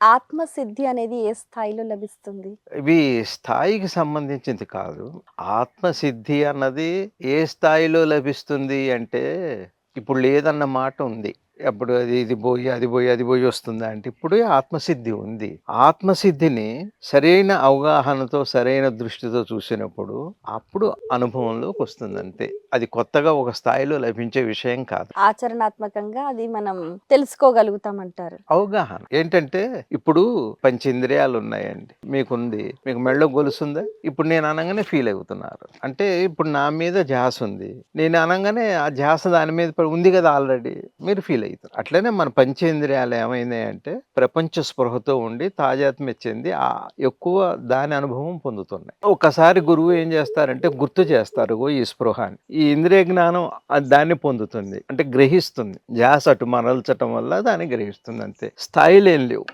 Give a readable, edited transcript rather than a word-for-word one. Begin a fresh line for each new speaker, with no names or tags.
ఆత్మసిద్ధి అనేది ఏ స్థాయిలో లభిస్తుంది?
ఇవి స్థాయికి సంబంధించింది కాదు. ఆత్మసిద్ధి అన్నది ఏ స్థాయిలో లభిస్తుంది అంటే, ఇప్పుడు లేదన్న మాట ఉంది. అప్పుడు ఇది బోయి, అది బోయి, అది బోయి వస్తుందా అంటే, ఇప్పుడే ఆత్మసిద్ధి ఉంది. ఆత్మసిద్ధిని సరైన అవగాహనతో, సరైన దృష్టితో చూసినప్పుడు, అప్పుడు అనుభవంలోకొస్తుందంతే. అది కొత్తగా ఒక స్థాయిలో లభించే విషయం కాదు.
ఆచరణాత్మకంగా అది మనం తెలుసుకోగలుగుతామంటారు.
అవగాహన. ఏంటంటే, ఇప్పుడు పంచేంద్రియాలున్నాయండి. మీకుంది. మీకు మెడలో గొలుసుందా? ఇప్పుడు నేను అనంగానే ఫీల్ అవుతున్నారు. అంటే ఇప్పుడు నా మీద ధ్యాసుంది. నేను అనంగానే ఆ ధ్యాస దాని మీద ఉంది గదా ఆల్రెడీ. మీరు ఫీల్ అయితారు. అట్లనే మన పంచేంద్రియాలు ఏమైనాయంటే, ప్రపంచ స్పృహతో ఉండి తాదాత్మ్యం చెంది ఎక్కువ దాని అనుభవం పొందుతున్నాయి. ఒక్కసారి గురువు ఏం చేస్తారంటే గుర్తు చేస్తారు. "ఓ ఈ స్పృహ" అని. ఈ ఇంద్రియ జ్ఞానం దాన్ని పొందుతుంది. అంటే గ్రహిస్తుంది. ధ్యాస అటు మరల్చటం వల్ల దాన్ని గ్రహిస్తుంది అంతే. స్థాయిలేం లేవు.